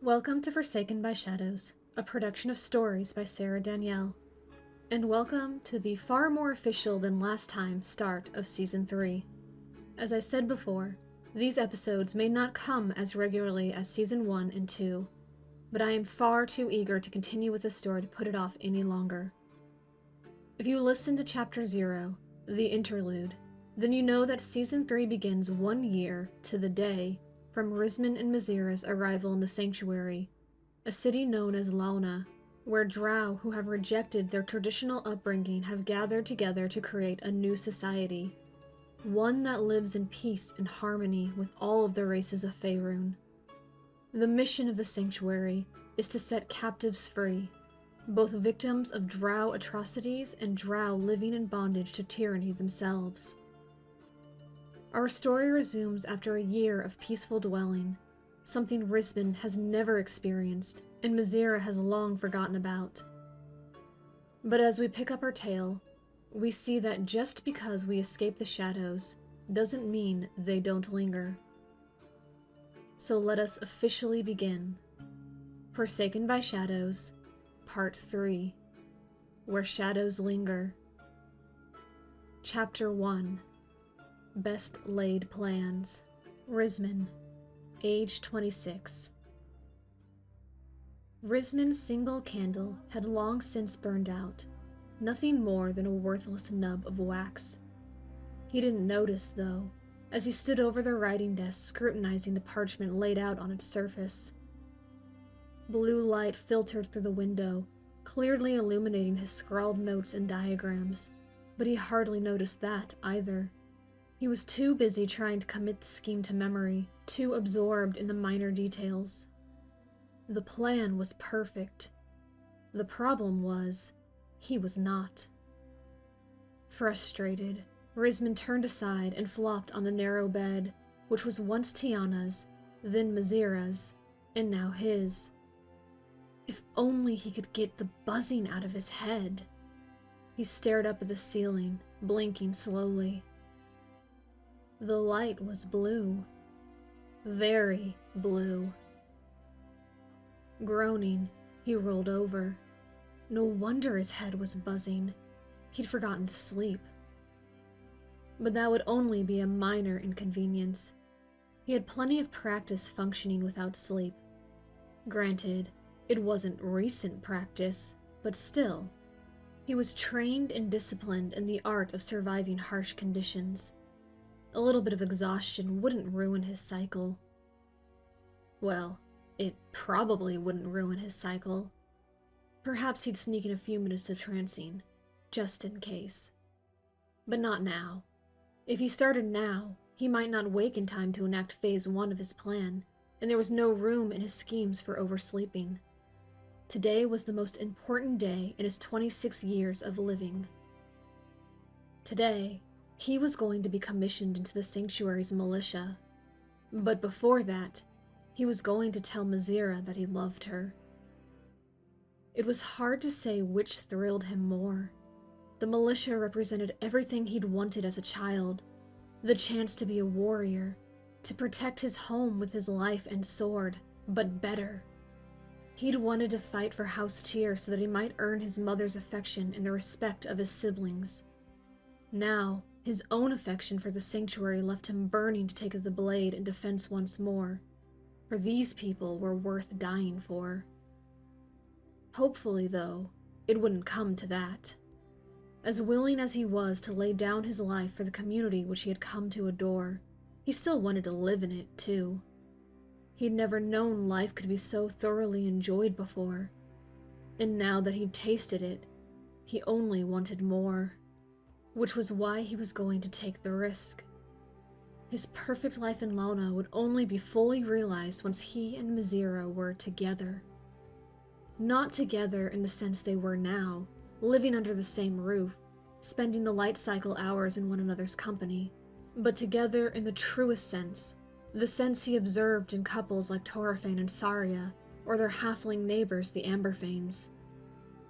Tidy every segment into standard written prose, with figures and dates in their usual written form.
Welcome to Forsaken by Shadows, a production of stories by Sarah Danielle. And welcome to the far more official than last time start of Season 3. As I said before, these episodes may not come as regularly as Season 1 and 2, but I am far too eager to continue with the story to put it off any longer. If you listen to Chapter 0, the interlude, then you know that Season 3 begins 1 year to the day from Risman and Mizira's arrival in the Sanctuary, a city known as Launa, where drow who have rejected their traditional upbringing have gathered together to create a new society, one that lives in peace and harmony with all of the races of Faerun. The mission of the Sanctuary is to set captives free, both victims of drow atrocities and drow living in bondage to tyranny themselves. Our story resumes after a year of peaceful dwelling, something Risman has never experienced and Mizira has long forgotten about. But as we pick up our tale, we see that just because we escape the shadows doesn't mean they don't linger. So let us officially begin. Forsaken by Shadows, Part 3, Where Shadows Linger. Chapter 1, Best Laid Plans. Risman, age 26. Risman's single candle had long since burned out, nothing more than a worthless nub of wax. He didn't notice, though, as he stood over the writing desk scrutinizing the parchment laid out on its surface. Blue light filtered through the window, clearly illuminating his scrawled notes and diagrams, but he hardly noticed that either. He was too busy trying to commit the scheme to memory, too absorbed in the minor details. The plan was perfect. The problem was, he was not. Frustrated, Risman turned aside and flopped on the narrow bed, which was once Tiana's, then Mizira's, and now his. If only he could get the buzzing out of his head. He stared up at the ceiling, blinking slowly. The light was blue. Very blue. Groaning, he rolled over. No wonder his head was buzzing. He'd forgotten to sleep. But that would only be a minor inconvenience. He had plenty of practice functioning without sleep. Granted, it wasn't recent practice, but still, he was trained and disciplined in the art of surviving harsh conditions. A little bit of exhaustion wouldn't ruin his cycle. Well, it probably wouldn't ruin his cycle. Perhaps he'd sneak in a few minutes of trancing, just in case. But not now. If he started now, he might not wake in time to enact Phase 1 of his plan, and there was no room in his schemes for oversleeping. Today was the most important day in his 26 years of living. Today, he was going to be commissioned into the Sanctuary's militia. But before that, he was going to tell Mizira that he loved her. It was hard to say which thrilled him more. The militia represented everything he'd wanted as a child. The chance to be a warrior, to protect his home with his life and sword, but better. He'd wanted to fight for House Tyr so that he might earn his mother's affection and the respect of his siblings. Now, his own affection for the Sanctuary left him burning to take up the blade in defense once more, for these people were worth dying for. Hopefully, though, it wouldn't come to that. As willing as he was to lay down his life for the community which he had come to adore, he still wanted to live in it, too. He'd never known life could be so thoroughly enjoyed before, and now that he'd tasted it, he only wanted more. Which was why he was going to take the risk. His perfect life in Launa would only be fully realized once he and Mizira were together. Not together in the sense they were now, living under the same roof, spending the light cycle hours in one another's company, but together in the truest sense, the sense he observed in couples like Torafane and Saria, or their halfling neighbors, the Amberfanes.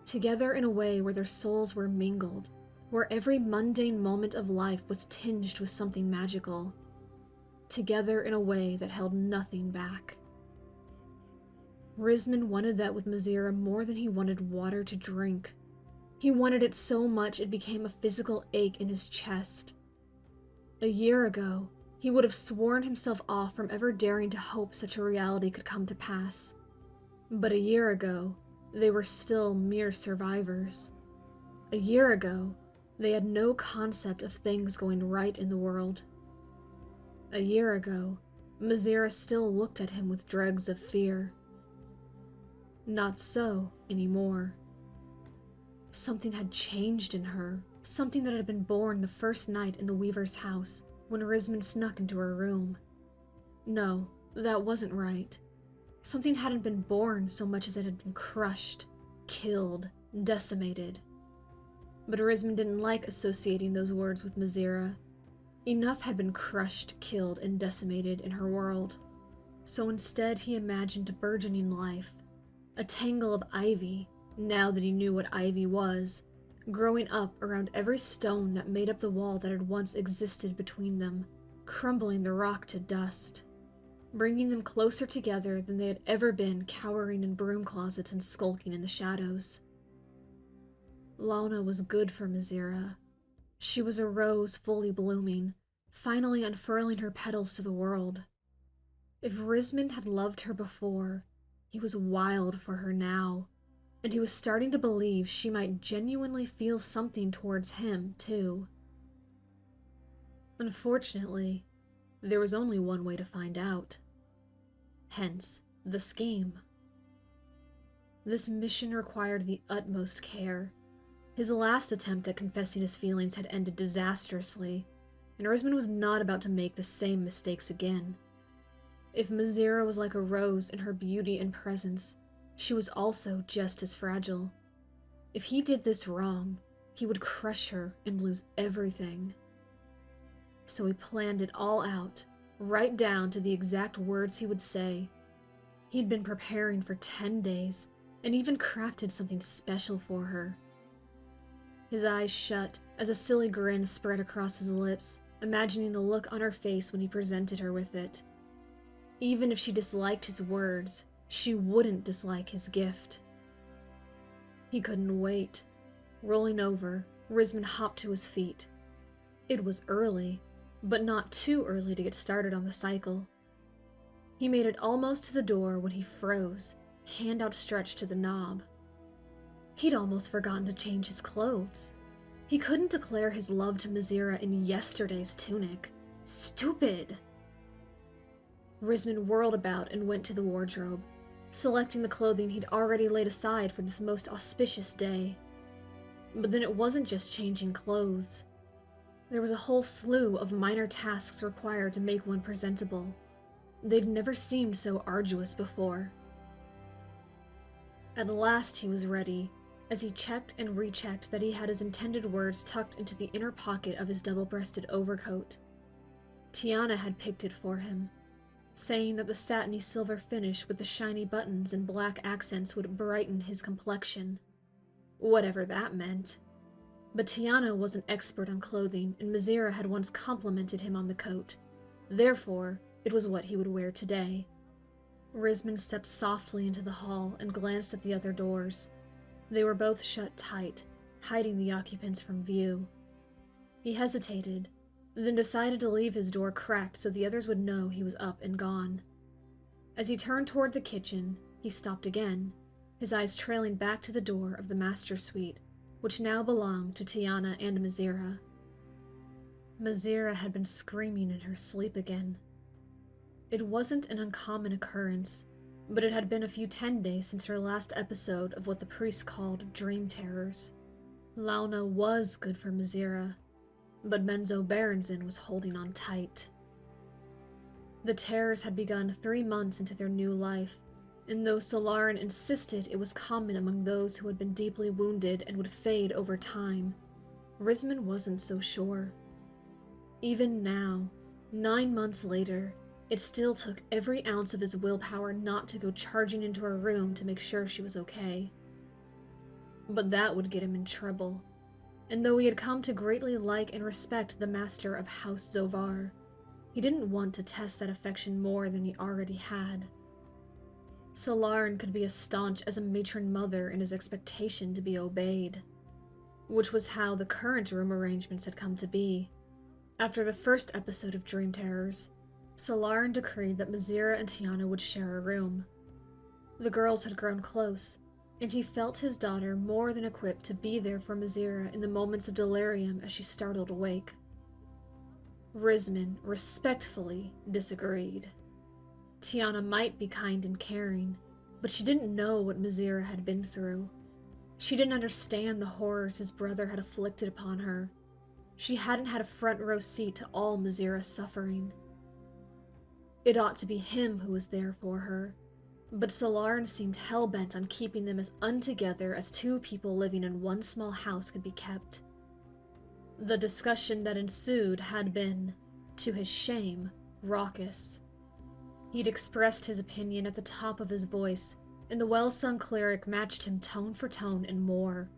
Together in a way where their souls were mingled, where every mundane moment of life was tinged with something magical. Together in a way that held nothing back. Risman wanted that with Mazira more than he wanted water to drink. He wanted it so much it became a physical ache in his chest. A year ago, he would have sworn himself off from ever daring to hope such a reality could come to pass. But a year ago, they were still mere survivors. A year ago, they had no concept of things going right in the world. A year ago, Mazira still looked at him with dregs of fear. Not so anymore. Something had changed in her, something that had been born the first night in the Weaver's house when Risman snuck into her room. No, that wasn't right. Something hadn't been born so much as it had been crushed, killed, decimated. But Risman didn't like associating those words with Mazira. Enough had been crushed, killed, and decimated in her world. So instead he imagined a burgeoning life, a tangle of ivy, now that he knew what ivy was, growing up around every stone that made up the wall that had once existed between them, crumbling the rock to dust, bringing them closer together than they had ever been, cowering in broom closets and skulking in the shadows. Launa was good for Mazira. She was a rose fully blooming, finally unfurling her petals to the world. If Risman had loved her before, he was wild for her now, and he was starting to believe she might genuinely feel something towards him, too. Unfortunately, there was only one way to find out. Hence, the scheme. This mission required the utmost care. His last attempt at confessing his feelings had ended disastrously, and Risman was not about to make the same mistakes again. If Mazira was like a rose in her beauty and presence, she was also just as fragile. If he did this wrong, he would crush her and lose everything. So he planned it all out, right down to the exact words he would say. He'd been preparing for 10 days, and even crafted something special for her. His eyes shut as a silly grin spread across his lips, imagining the look on her face when he presented her with it. Even if she disliked his words, she wouldn't dislike his gift. He couldn't wait. Rolling over, Risman hopped to his feet. It was early, but not too early to get started on the cycle. He made it almost to the door when he froze, hand outstretched to the knob. He'd almost forgotten to change his clothes. He couldn't declare his love to Mazira in yesterday's tunic. Stupid! Risman whirled about and went to the wardrobe, selecting the clothing he'd already laid aside for this most auspicious day. But then it wasn't just changing clothes. There was a whole slew of minor tasks required to make one presentable. They'd never seemed so arduous before. At last he was ready, as he checked and rechecked that he had his intended words tucked into the inner pocket of his double-breasted overcoat. Tiana had picked it for him, saying that the satiny silver finish with the shiny buttons and black accents would brighten his complexion. Whatever that meant. But Tiana was an expert on clothing, and Mazira had once complimented him on the coat. Therefore, it was what he would wear today. Risman stepped softly into the hall and glanced at the other doors. They were both shut tight, hiding the occupants from view. He hesitated, then decided to leave his door cracked so the others would know he was up and gone. As he turned toward the kitchen, he stopped again, his eyes trailing back to the door of the master suite, which now belonged to Tiana and Mazira. Mazira had been screaming in her sleep again. It wasn't an uncommon occurrence, but it had been a few 10 days since her last episode of what the priest called dream terrors. Launa was good for Mazira, but Menzo Berenson was holding on tight. The terrors had begun 3 months into their new life, and though Solaran insisted it was common among those who had been deeply wounded and would fade over time, Risman wasn't so sure. Even now, 9 months later, it still took every ounce of his willpower not to go charging into her room to make sure she was okay. But that would get him in trouble, and though he had come to greatly like and respect the master of House Zovar, he didn't want to test that affection more than he already had. Solarin could be as staunch as a matron mother in his expectation to be obeyed, which was how the current room arrangements had come to be. After the first episode of Dream Terrors, Solarin decreed that Mazira and Tiana would share a room. The girls had grown close, and he felt his daughter more than equipped to be there for Mazira in the moments of delirium as she startled awake. Risman respectfully disagreed. Tiana might be kind and caring, but she didn't know what Mazira had been through. She didn't understand the horrors his brother had afflicted upon her. She hadn't had a front row seat to all Mazira's suffering. It ought to be him who was there for her, but Solarin seemed hell-bent on keeping them as untogether as two people living in one small house could be kept. The discussion that ensued had been, to his shame, raucous. He'd expressed his opinion at the top of his voice, and the well-sung cleric matched him tone for tone and more.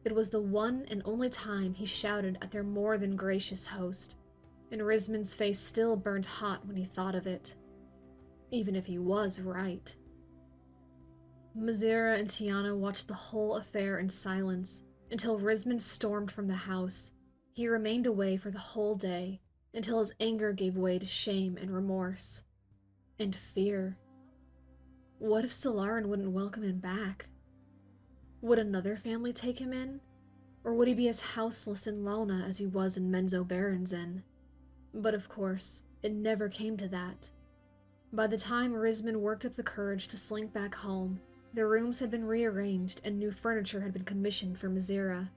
It was the one and only time he shouted at their more than gracious host, and Risman's face still burned hot when he thought of it. Even if he was right. Mazira and Tiana watched the whole affair in silence until Risman stormed from the house. He remained away for the whole day until his anger gave way to shame and remorse. And fear. What if Solarin wouldn't welcome him back? Would another family take him in? Or would he be as houseless in Lona as he was in Menzo Berenzin? But of course, it never came to that. By the time Risman worked up the courage to slink back home, their rooms had been rearranged and new furniture had been commissioned for Mazira.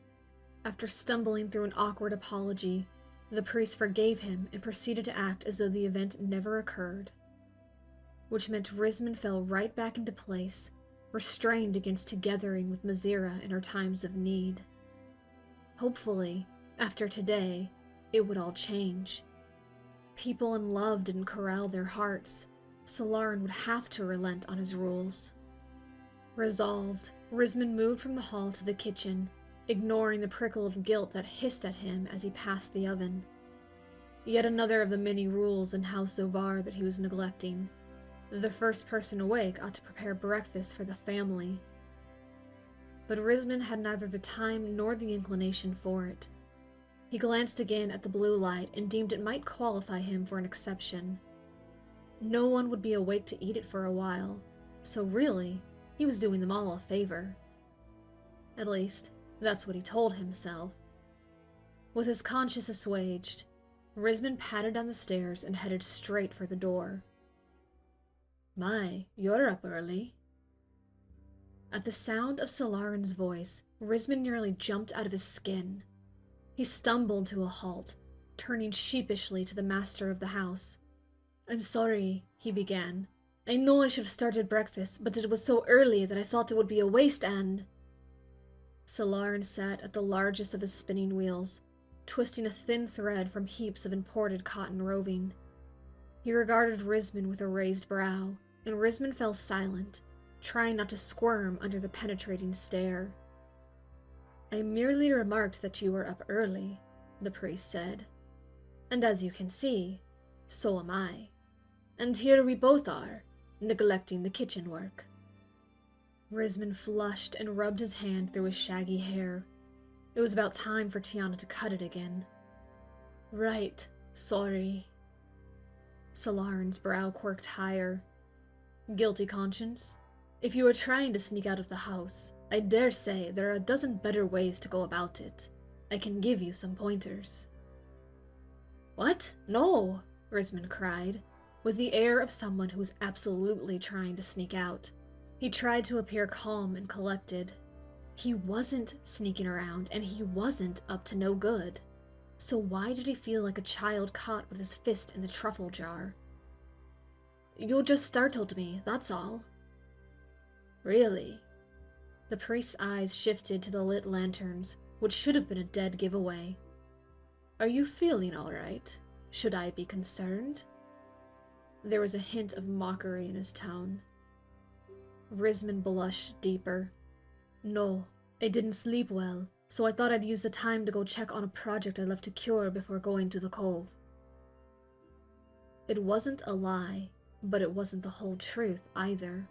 After stumbling through an awkward apology, the priest forgave him and proceeded to act as though the event never occurred. Which meant Risman fell right back into place, restrained against togethering with Mazira in her times of need. Hopefully, after today, it would all change. People in love didn't corral their hearts. Solarin would have to relent on his rules. Resolved, Risman moved from the hall to the kitchen, ignoring the prickle of guilt that hissed at him as he passed the oven. Yet another of the many rules in House Zovar that he was neglecting. The first person awake ought to prepare breakfast for the family. But Risman had neither the time nor the inclination for it. He glanced again at the blue light and deemed it might qualify him for an exception. No one would be awake to eat it for a while, so really, he was doing them all a favor. At least, that's what he told himself. With his conscience assuaged, Risman padded down the stairs and headed straight for the door. "My, you're up early." At the sound of Solarin's voice, Risman nearly jumped out of his skin. He stumbled to a halt, turning sheepishly to the master of the house. "I'm sorry," he began. "I know I should have started breakfast, but it was so early that I thought it would be a waste and—" Solarin sat at the largest of his spinning wheels, twisting a thin thread from heaps of imported cotton roving. He regarded Risman with a raised brow, and Risman fell silent, trying not to squirm under the penetrating stare. "I merely remarked that you were up early," the priest said. "And as you can see, so am I. And here we both are, neglecting the kitchen work." Risman flushed and rubbed his hand through his shaggy hair. It was about time for Tiana to cut it again. "Right, sorry." Solarin's brow quirked higher. "Guilty conscience? If you were trying to sneak out of the house, I dare say there are a dozen better ways to go about it. I can give you some pointers." "What? No!" Risman cried, with the air of someone who was absolutely trying to sneak out. He tried to appear calm and collected. He wasn't sneaking around, and he wasn't up to no good. So why did he feel like a child caught with his fist in the truffle jar? "You just startled me, that's all." "Really?" The priest's eyes shifted to the lit lanterns, which should have been a dead giveaway. "Are you feeling all right? Should I be concerned?" There was a hint of mockery in his tone. Risman blushed deeper. "No, I didn't sleep well, so I thought I'd use the time to go check on a project I left to cure before going to the cove." It wasn't a lie, but it wasn't the whole truth either.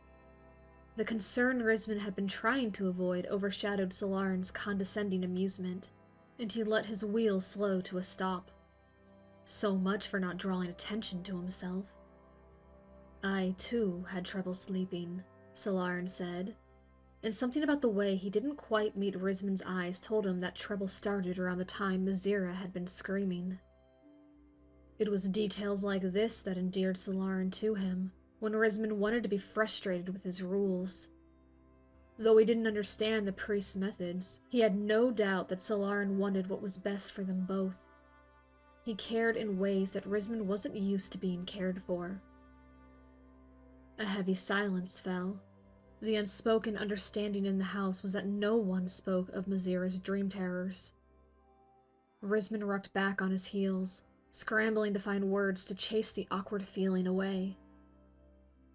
The concern Risman had been trying to avoid overshadowed Solarin's condescending amusement, and he let his wheel slow to a stop. So much for not drawing attention to himself. I, too, had trouble sleeping, Solarin said, and something about the way he didn't quite meet Risman's eyes told him that trouble started around the time Mizira had been screaming. It was details like this that endeared Solarin to him, when Risman wanted to be frustrated with his rules. Though he didn't understand the priest's methods, he had no doubt that Solarin wanted what was best for them both. He cared in ways that Risman wasn't used to being cared for. A heavy silence fell. The unspoken understanding in the house was that no one spoke of Mizira's dream terrors. Risman rocked back on his heels, scrambling to find words to chase the awkward feeling away.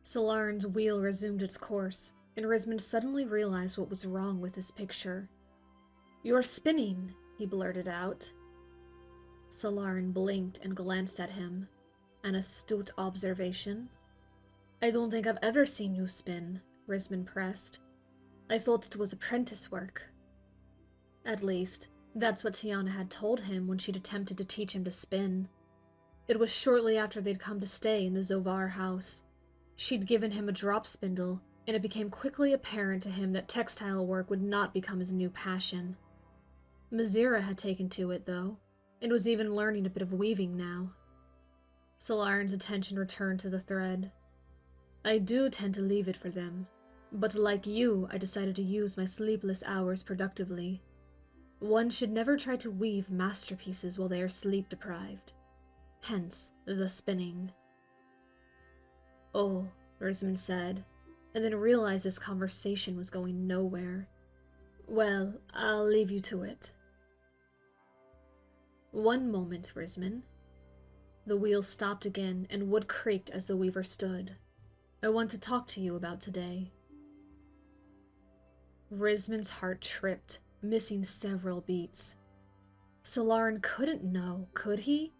Solarin's wheel resumed its course, and Risman suddenly realized what was wrong with his picture. "You're spinning," he blurted out. Solarin blinked and glanced at him. An astute observation. "I don't think I've ever seen you spin," Risman pressed. "I thought it was apprentice work." At least, that's what Tiana had told him when she'd attempted to teach him to spin. It was shortly after they'd come to stay in the Zovar house. She'd given him a drop spindle, and it became quickly apparent to him that textile work would not become his new passion. Mizira had taken to it, though, and was even learning a bit of weaving now. Solarin's attention returned to the thread. "I do tend to leave it for them, but like you, I decided to use my sleepless hours productively. One should never try to weave masterpieces while they are sleep-deprived. Hence, the spinning." "Oh," Risman said, and then realized this conversation was going nowhere. "Well, I'll leave you to it." "One moment, Risman." The wheel stopped again, and wood creaked as the weaver stood. "I want to talk to you about today." Risman's heart tripped, missing several beats. Solarin couldn't know, could he?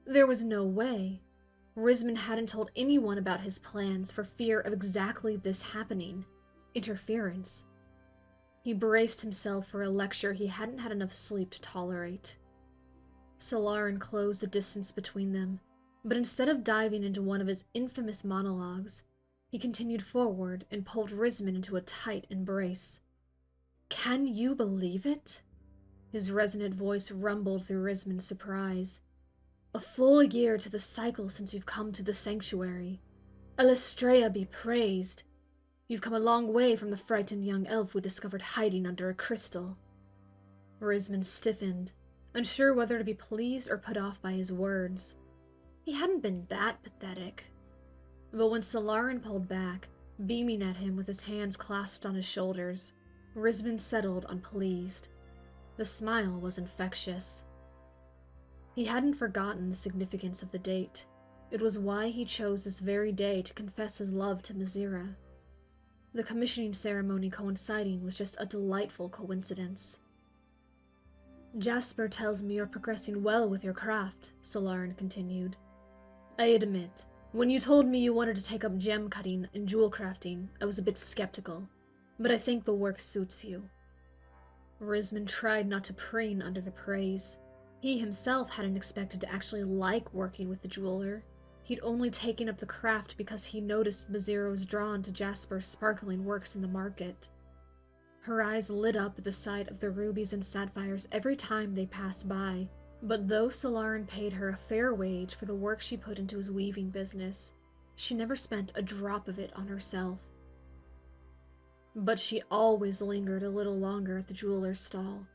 There was no way. Risman hadn't told anyone about his plans for fear of exactly this happening. Interference. He braced himself for a lecture he hadn't had enough sleep to tolerate. Solarin closed the distance between them, but instead of diving into one of his infamous monologues, he continued forward and pulled Risman into a tight embrace. "Can you believe it?" His resonant voice rumbled through Risman's surprise. "A full year to the cycle since you've come to the sanctuary. Alestrea be praised. You've come a long way from the frightened young elf we discovered hiding under a crystal." Risman stiffened, unsure whether to be pleased or put off by his words. He hadn't been that pathetic. But when Solarin pulled back, beaming at him with his hands clasped on his shoulders, Risman settled unpleased. The smile was infectious. He hadn't forgotten the significance of the date. It was why he chose this very day to confess his love to Mizira. The commissioning ceremony coinciding was just a delightful coincidence. "Jasper tells me you're progressing well with your craft," Solarin continued. "I admit, when you told me you wanted to take up gem cutting and jewel crafting, I was a bit skeptical, but I think the work suits you." Risman tried not to preen under the praise. He himself hadn't expected to actually like working with the jeweler. He'd only taken up the craft because he noticed Mizira was drawn to Jasper's sparkling works in the market. Her eyes lit up at the sight of the rubies and sapphires every time they passed by, but though Solarin paid her a fair wage for the work she put into his weaving business, she never spent a drop of it on herself. But she always lingered a little longer at the jeweler's stall,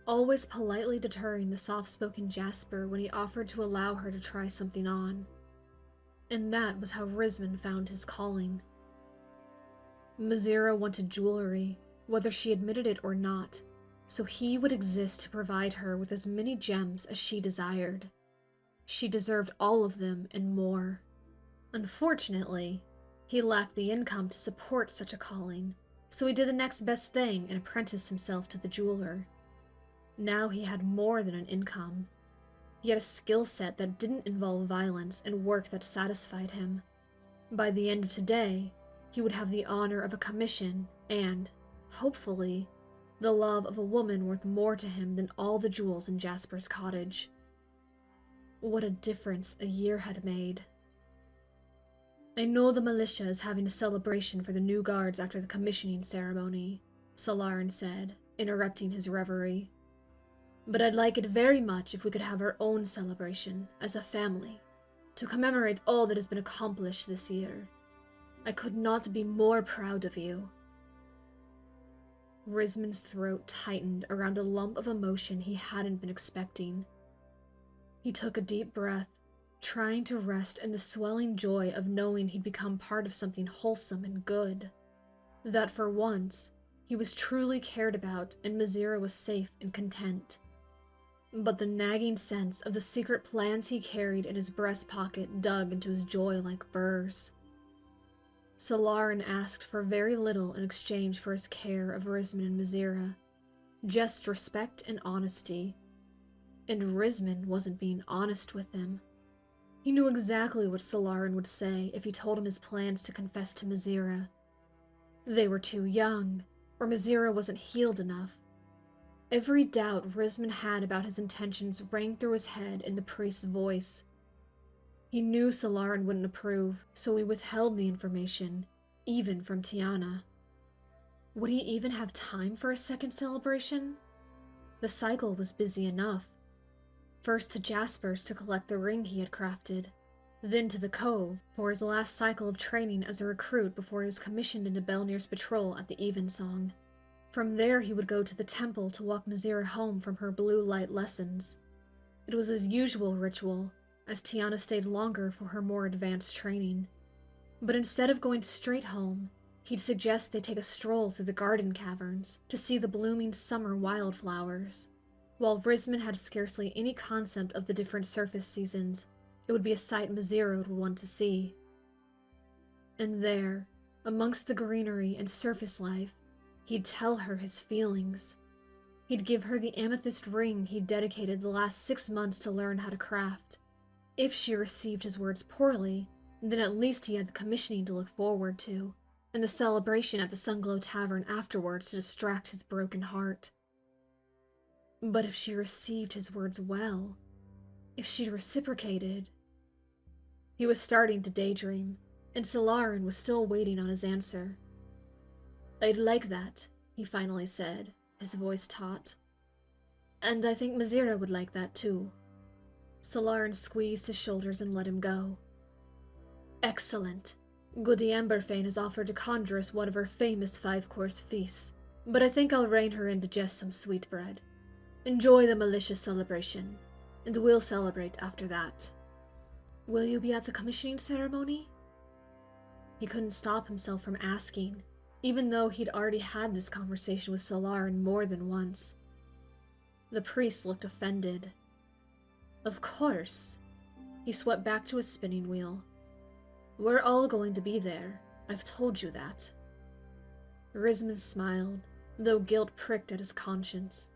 always politely deterring the soft-spoken Jasper when he offered to allow her to try something on. And that was how Risman found his calling. Mizira wanted jewelry, whether she admitted it or not, so he would exist to provide her with as many gems as she desired. She deserved all of them and more. Unfortunately, he lacked the income to support such a calling, so he did the next best thing and apprenticed himself to the jeweler. Now he had more than an income. He had a skill set that didn't involve violence and work that satisfied him. By the end of today, he he would have the honor of a commission and, hopefully, the love of a woman worth more to him than all the jewels in Jasper's cottage. What a difference a year had made. "I know the militia is having a celebration for the new guards after the commissioning ceremony," Solarin said, interrupting his reverie. "But I'd like it very much if we could have our own celebration, as a family, to commemorate all that has been accomplished this year. I could not be more proud of you." Risman's throat tightened around a lump of emotion he hadn't been expecting. He took a deep breath, trying to rest in the swelling joy of knowing he'd become part of something wholesome and good. That for once, he was truly cared about and Mizira was safe and content. But the nagging sense of the secret plans he carried in his breast pocket dug into his joy like burrs. Solarin asked for very little in exchange for his care of Risman and Mizira, just respect and honesty. And Risman wasn't being honest with him. He knew exactly what Solarin would say if he told him his plans to confess to Mizira. They were too young, or Mizira wasn't healed enough. Every doubt Risman had about his intentions rang through his head in the priest's voice. He knew Solarin wouldn't approve, so he withheld the information, even from Tiana. Would he even have time for a second celebration? The cycle was busy enough. First to Jasper's to collect the ring he had crafted, then to the Cove for his last cycle of training as a recruit before he was commissioned into Belnir's patrol at the Evensong. From there he would go to the temple to walk Mizira home from her blue light lessons. It was his usual ritual, as Tiana stayed longer for her more advanced training. But instead of going straight home, he'd suggest they take a stroll through the garden caverns to see the blooming summer wildflowers. While Risman had scarcely any concept of the different surface seasons, it would be a sight Mizira would want to see. And there, amongst the greenery and surface life, he'd tell her his feelings. He'd give her the amethyst ring he'd dedicated the last 6 months to learn how to craft. If she received his words poorly, then at least he had the commissioning to look forward to, and the celebration at the Sunglow Tavern afterwards to distract his broken heart. But if she received his words well, if she'd reciprocated... He was starting to daydream, and Solarin was still waiting on his answer. "I'd like that," he finally said, his voice taut. "And I think Mizira would like that too." Solarin squeezed his shoulders and let him go. "Excellent. Goody Amberfane has offered to conjure us one of her famous 5-course feasts, but I think I'll rein her in to just some sweetbread. Enjoy the militia celebration, and we'll celebrate after that." "Will you be at the commissioning ceremony?" He couldn't stop himself from asking, even though he'd already had this conversation with Solarin more than once. The priest looked offended. "Of course." He swept back to his spinning wheel. "We're all going to be there. I've told you that." Risman smiled, though guilt pricked at his conscience.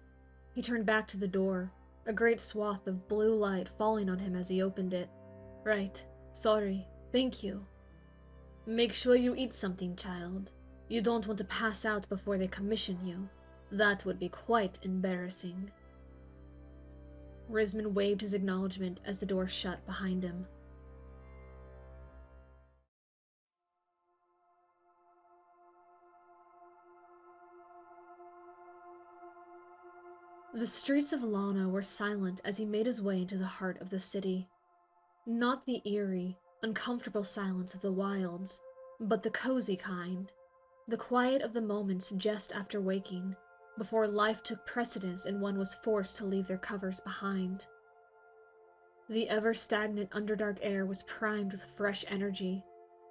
He turned back to the door, a great swath of blue light falling on him as he opened it. "Right. Sorry. Thank you. Make sure you eat something, child. You don't want to pass out before they commission you. That would be quite embarrassing." Risman waved his acknowledgement as the door shut behind him. The streets of Lana were silent as he made his way into the heart of the city. Not the eerie, uncomfortable silence of the wilds, but the cozy kind, the quiet of the moments just after waking, before life took precedence and one was forced to leave their covers behind. The ever-stagnant Underdark air was primed with fresh energy,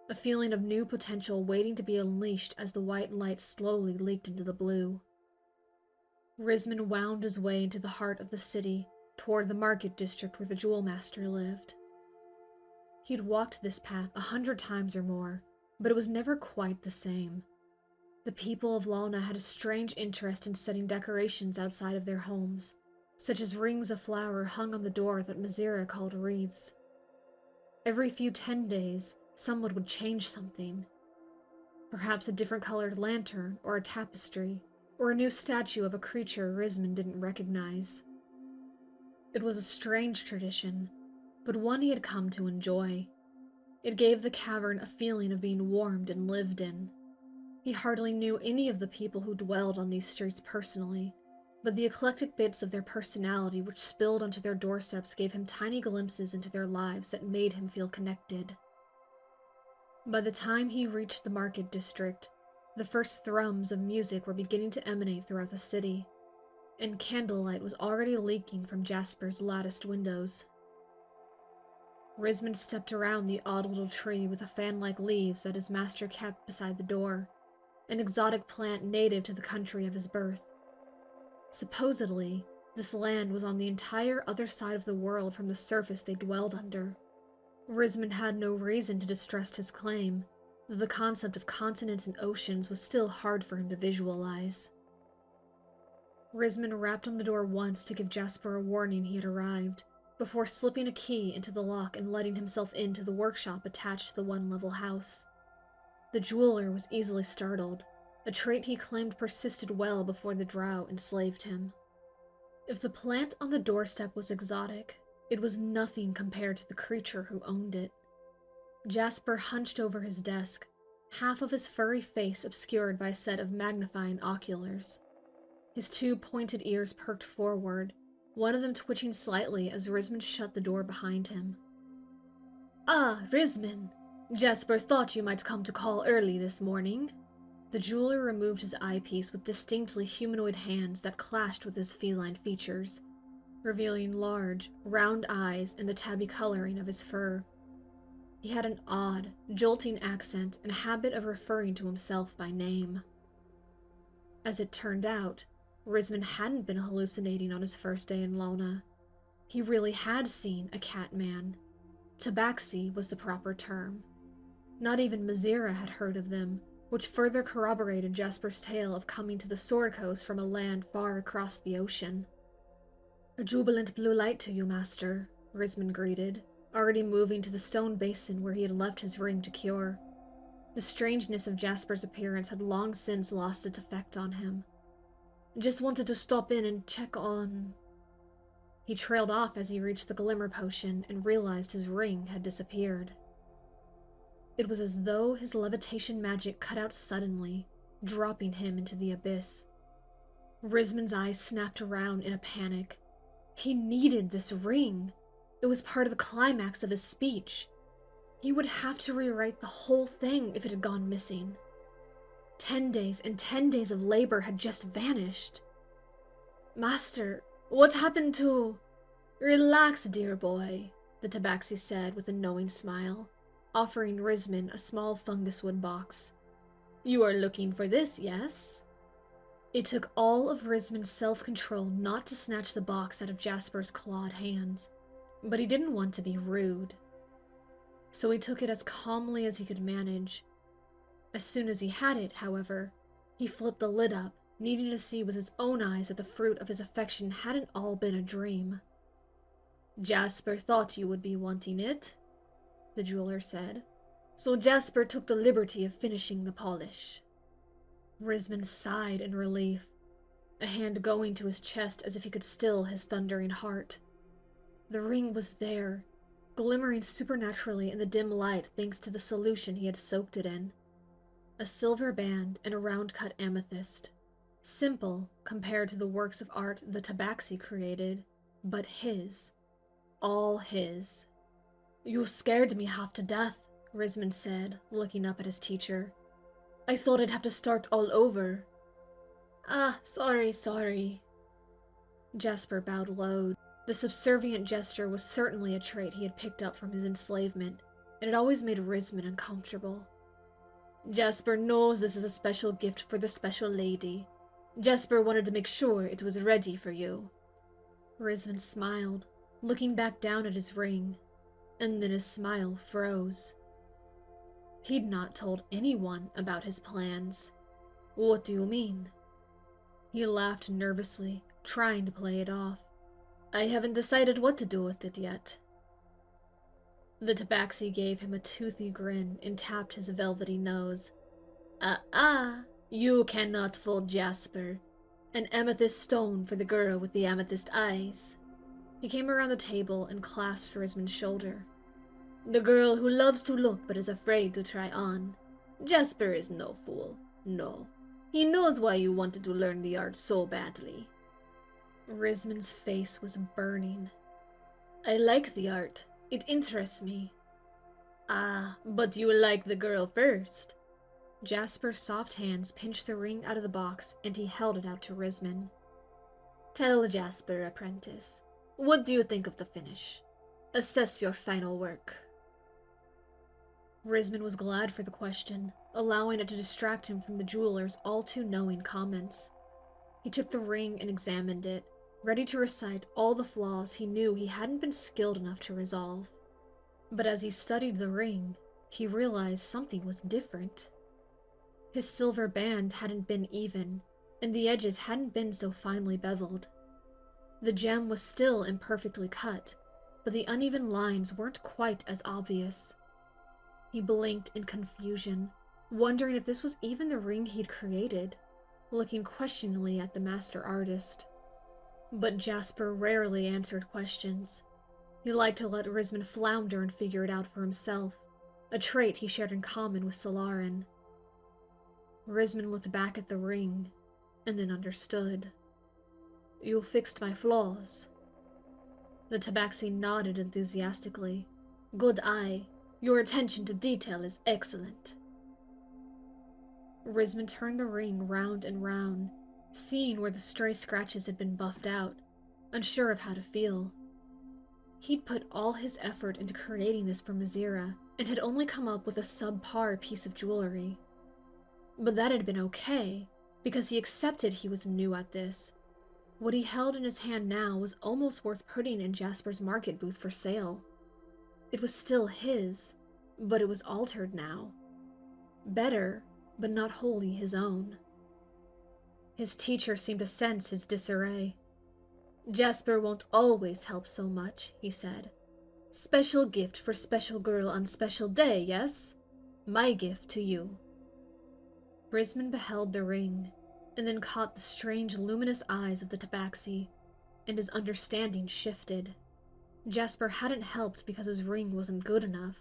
a feeling of new potential waiting to be unleashed as the white light slowly leaked into the blue. Risman wound his way into the heart of the city, toward the market district where the Jewel Master lived. He'd walked this path 100 times or more, but it was never quite the same. The people of Lana had a strange interest in setting decorations outside of their homes, such as rings of flower hung on the door that Mizira called wreaths. Every few 10 days, someone would change something. Perhaps a different colored lantern, or a tapestry, or a new statue of a creature Risman didn't recognize. It was a strange tradition, but one he had come to enjoy. It gave the cavern a feeling of being warmed and lived in. He hardly knew any of the people who dwelled on these streets personally, but the eclectic bits of their personality which spilled onto their doorsteps gave him tiny glimpses into their lives that made him feel connected. By the time he reached the market district, the first thrums of music were beginning to emanate throughout the city, and candlelight was already leaking from Jasper's latticed windows. Risman stepped around the odd little tree with the fan-like leaves that his master kept beside the door, an exotic plant native to the country of his birth. Supposedly, this land was on the entire other side of the world from the surface they dwelled under. Risman had no reason to distrust his claim, though the concept of continents and oceans was still hard for him to visualize. Risman rapped on the door once to give Jasper a warning he had arrived, before slipping a key into the lock and letting himself into the workshop attached to the one-level house. The jeweler was easily startled, a trait he claimed persisted well before the drow enslaved him. If the plant on the doorstep was exotic, it was nothing compared to the creature who owned it. Jasper hunched over his desk, half of his furry face obscured by a set of magnifying oculars. His two pointed ears perked forward, one of them twitching slightly as Risman shut the door behind him. "Ah, Risman! Jasper thought you might come to call early this morning." The jeweler removed his eyepiece with distinctly humanoid hands that clashed with his feline features, revealing large, round eyes and the tabby coloring of his fur. He had an odd, jolting accent and a habit of referring to himself by name. As it turned out, Risman hadn't been hallucinating on his first day in Lona. He really had seen a cat man. Tabaxi was the proper term. Not even Mazira had heard of them, which further corroborated Jasper's tale of coming to the Sword Coast from a land far across the ocean. "A jubilant blue light to you, Master," Risman greeted, already moving to the stone basin where he had left his ring to cure. The strangeness of Jasper's appearance had long since lost its effect on him. "Just wanted to stop in and check on..." He trailed off as he reached the glimmer potion and realized his ring had disappeared. It was as though his levitation magic cut out suddenly, dropping him into the abyss. Risman's eyes snapped around in a panic. He needed this ring. It was part of the climax of his speech. He would have to rewrite the whole thing if it had gone missing. 10 days and 10 days of labor had just vanished. "Master, what happened to..." "Relax, dear boy," the tabaxi said with a knowing smile, offering Risman a small funguswood box. "You are looking for this, yes?" It took all of Risman's self-control not to snatch the box out of Jasper's clawed hands, but he didn't want to be rude. So he took it as calmly as he could manage. As soon as he had it, however, he flipped the lid up, needing to see with his own eyes that the fruit of his affection hadn't all been a dream. "Jasper thought you would be wanting it," the jeweler said, "so Jasper took the liberty of finishing the polish." Risman sighed in relief, a hand going to his chest as if he could still his thundering heart. The ring was there, glimmering supernaturally in the dim light thanks to the solution he had soaked it in. A silver band and a round-cut amethyst. Simple compared to the works of art the tabaxi created, but his. All his. "You scared me half to death," Risman said, looking up at his teacher. "I thought I'd have to start all over." "Ah, sorry." Jasper bowed low. The subservient gesture was certainly a trait he had picked up from his enslavement, and it always made Risman uncomfortable. "Jasper knows this is a special gift for the special lady. Jasper wanted to make sure it was ready for you." Risman smiled, looking back down at his ring, and then his smile froze. He'd not told anyone about his plans. "What do you mean?" He laughed nervously, trying to play it off. "I haven't decided what to do with it yet." The tabaxi gave him a toothy grin and tapped his velvety nose. You cannot fool Jasper. An amethyst stone for the girl with the amethyst eyes. He came around the table and clasped Risman's shoulder. The girl who loves to look but is afraid to try on. Jasper is no fool. No. He knows why you wanted to learn the art so badly. Risman's face was burning. I like the art. It interests me. But you like the girl first. Jasper's soft hands pinched the ring out of the box, and he held it out to Risman. Tell Jasper, apprentice, what do you think of the finish? Assess your final work. Risman was glad for the question, allowing it to distract him from the jeweler's all-too-knowing comments. He took the ring and examined it, ready to recite all the flaws he knew he hadn't been skilled enough to resolve. But as he studied the ring, he realized something was different. His silver band hadn't been even, and the edges hadn't been so finely beveled. The gem was still imperfectly cut, but the uneven lines weren't quite as obvious. He blinked in confusion, wondering if this was even the ring he'd created, looking questioningly at the master artist. But Jasper rarely answered questions. He liked to let Risman flounder and figure it out for himself, a trait he shared in common with Solarin. Risman looked back at the ring, and then understood. You fixed my flaws. The tabaxi nodded enthusiastically. Good eye. Your attention to detail is excellent. Risman turned the ring round and round, seeing where the stray scratches had been buffed out, unsure of how to feel. He'd put all his effort into creating this for Mazira, and had only come up with a subpar piece of jewelry. But that had been okay, because he accepted he was new at this. What he held in his hand now was almost worth putting in Jasper's market booth for sale. It was still his, but it was altered now. Better, but not wholly his own. His teacher seemed to sense his disarray. Jasper won't always help so much, he said. Special gift for special girl on special day, yes? My gift to you. Risman beheld the ring, and then caught the strange luminous eyes of the tabaxi, and his understanding shifted. Jasper hadn't helped because his ring wasn't good enough.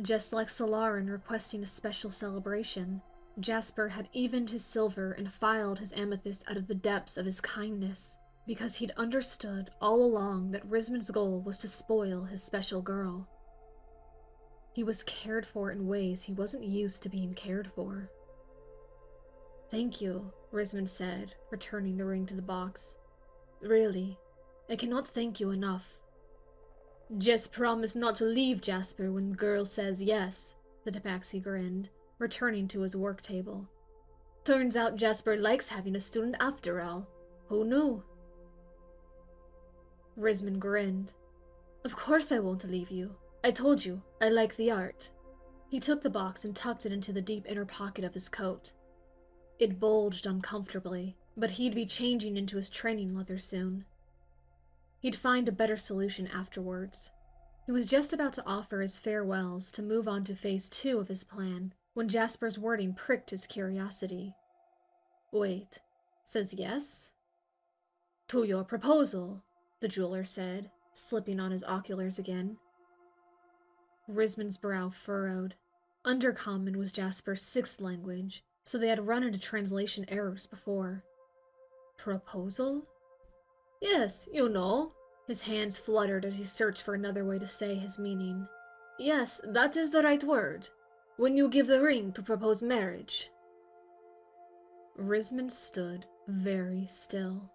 Just like Solarin requesting a special celebration, Jasper had evened his silver and filed his amethyst out of the depths of his kindness, because he'd understood all along that Risman's goal was to spoil his special girl. He was cared for in ways he wasn't used to being cared for. Thank you, Risman said, returning the ring to the box. Really, I cannot thank you enough. Just promise not to leave Jasper when the girl says yes, the tabaxi grinned, returning to his work table. Turns out Jasper likes having a student after all. Who knew? Risman grinned. Of course I won't leave you. I told you, I like the art. He took the box and tucked it into the deep inner pocket of his coat. It bulged uncomfortably, but he'd be changing into his training leather soon. He'd find a better solution afterwards. He was just about to offer his farewells to move on to phase 2 of his plan, when Jasper's wording pricked his curiosity. Wait, says yes? To your proposal, the jeweler said, slipping on his oculars again. Risman's brow furrowed. Undercommon was Jasper's 6th language, so they had run into translation errors before. Proposal? Yes, you know. His hands fluttered as he searched for another way to say his meaning. Yes, that is the right word. When you give the ring to propose marriage. Risman stood very still.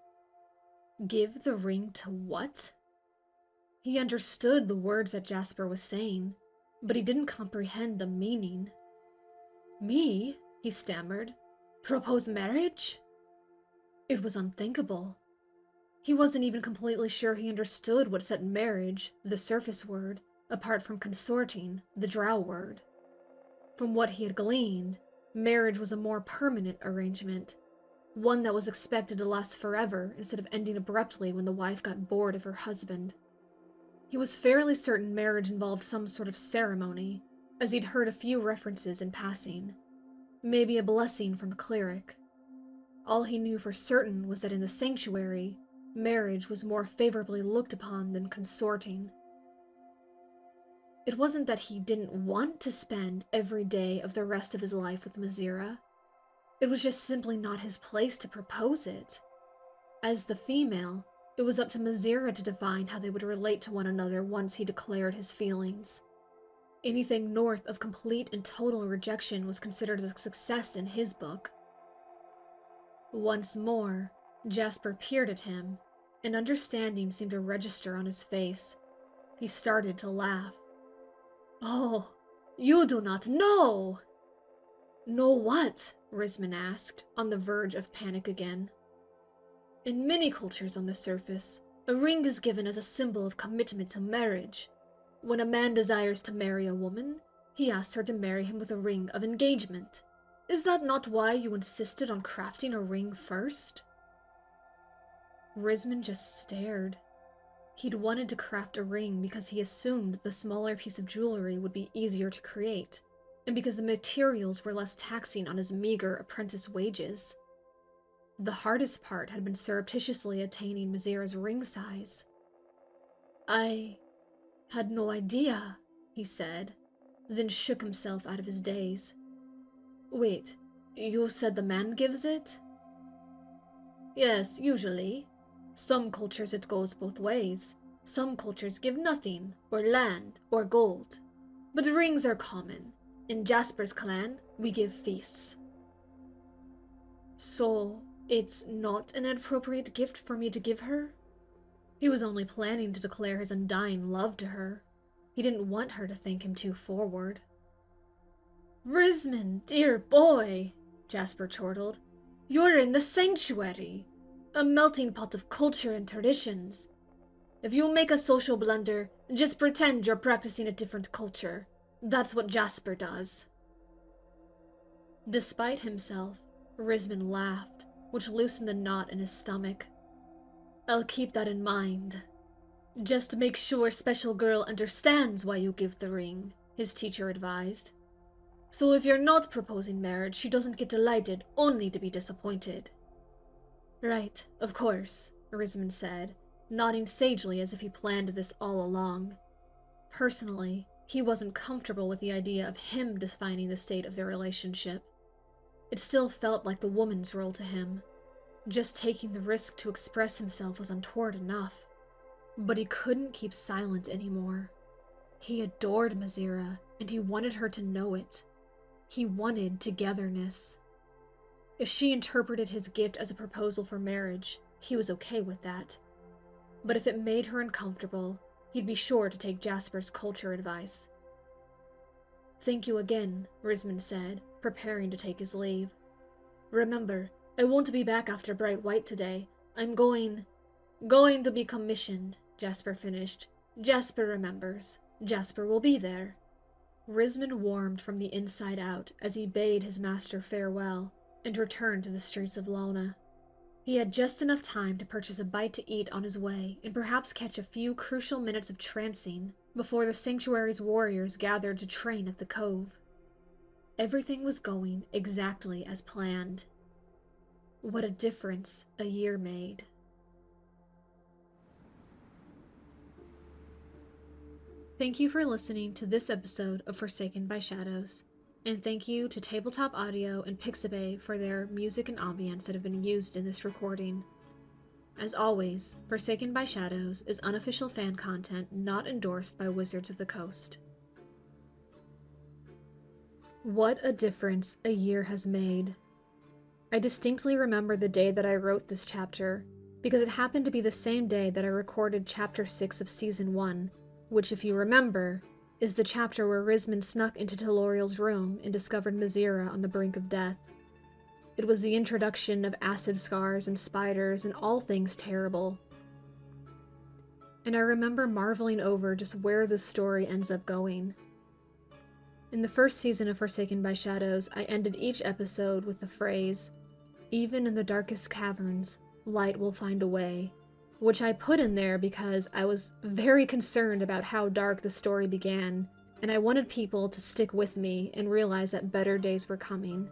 Give the ring to what? He understood the words that Jasper was saying, but he didn't comprehend the meaning. Me? He stammered. Propose marriage? It was unthinkable. He wasn't even completely sure he understood what set marriage, the surface word, apart from consorting, the drow word. From what he had gleaned, marriage was a more permanent arrangement, one that was expected to last forever instead of ending abruptly when the wife got bored of her husband. He was fairly certain marriage involved some sort of ceremony, as he'd heard a few references in passing. maybe a blessing from a cleric. All he knew for certain was that in the sanctuary, marriage was more favorably looked upon than consorting. It wasn't that he didn't want to spend every day of the rest of his life with Mazira. It was just simply not his place to propose it. As the female, it was up to Mazira to define how they would relate to one another once he declared his feelings. Anything north of complete and total rejection was considered a success in his book. Once more, Jasper peered at him, and understanding seemed to register on his face. He started to laugh. "Oh, you do not know!" "Know what?" Risman asked, on the verge of panic again. "In many cultures on the surface, a ring is given as a symbol of commitment to marriage. When a man desires to marry a woman, he asks her to marry him with a ring of engagement. Is that not why you insisted on crafting a ring first?" Risman just stared. He'd wanted to craft a ring because he assumed the smaller piece of jewelry would be easier to create, and because the materials were less taxing on his meager apprentice wages. The hardest part had been surreptitiously attaining Mazira's ring size. "I had no idea," he said, then shook himself out of his daze. "Wait, you said the man gives it?" "Yes, usually. Some cultures it goes both ways. Some cultures give nothing, or land, or gold. But rings are common. In Jasper's clan, we give feasts." "So, it's not an appropriate gift for me to give her?" He was only planning to declare his undying love to her. He didn't want her to think him too forward. "Risman, dear boy," Jasper chortled. "You're in the sanctuary, a melting pot of culture and traditions. If you make a social blunder, just pretend you're practicing a different culture. That's what Jasper does." Despite himself, Risman laughed, which loosened the knot in his stomach. "I'll keep that in mind. Just make sure Special Girl understands why you give the ring," his teacher advised. "So if you're not proposing marriage, she doesn't get delighted only to be disappointed." "Right, of course," Risman said, nodding sagely as if he planned this all along. Personally, he wasn't comfortable with the idea of him defining the state of their relationship. It still felt like the woman's role to him. Just taking the risk to express himself was untoward enough. But he couldn't keep silent anymore. He adored Mazira, and he wanted her to know it. He wanted togetherness. If she interpreted his gift as a proposal for marriage, he was okay with that. But if it made her uncomfortable, he'd be sure to take Jasper's culture advice. "Thank you again," Risman said, preparing to take his leave. "Remember, I won't be back after bright white today. I'm going to be commissioned," Jasper finished. "Jasper remembers. Jasper will be there." Risman warmed from the inside out as he bade his master farewell and returned to the streets of Lona. He had just enough time to purchase a bite to eat on his way and perhaps catch a few crucial minutes of trancing before the sanctuary's warriors gathered to train at the cove. Everything was going exactly as planned. What a difference a year made. Thank you for listening to this episode of Forsaken by Shadows, and thank you to Tabletop Audio and Pixabay for their music and ambience that have been used in this recording. As always, Forsaken by Shadows is unofficial fan content not endorsed by Wizards of the Coast. What a difference a year has made. I distinctly remember the day that I wrote this chapter, because it happened to be the same day that I recorded Chapter 6 of Season 1, which, if you remember, is the chapter where Risman snuck into Teloriel's room and discovered Mazira on the brink of death. It was the introduction of acid scars and spiders and all things terrible. And I remember marveling over just where this story ends up going. In the first season of Forsaken by Shadows, I ended each episode with the phrase, "Even in the darkest caverns, light will find a way," which I put in there because I was very concerned about how dark the story began, and I wanted people to stick with me and realize that better days were coming.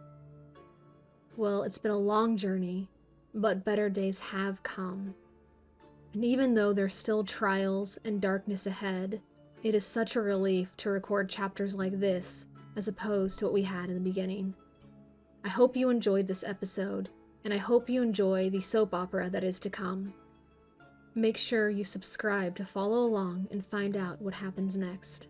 Well, it's been a long journey, but better days have come. And even though there's still trials and darkness ahead, it is such a relief to record chapters like this as opposed to what we had in the beginning. I hope you enjoyed this episode, and I hope you enjoy the soap opera that is to come. Make sure you subscribe to follow along and find out what happens next.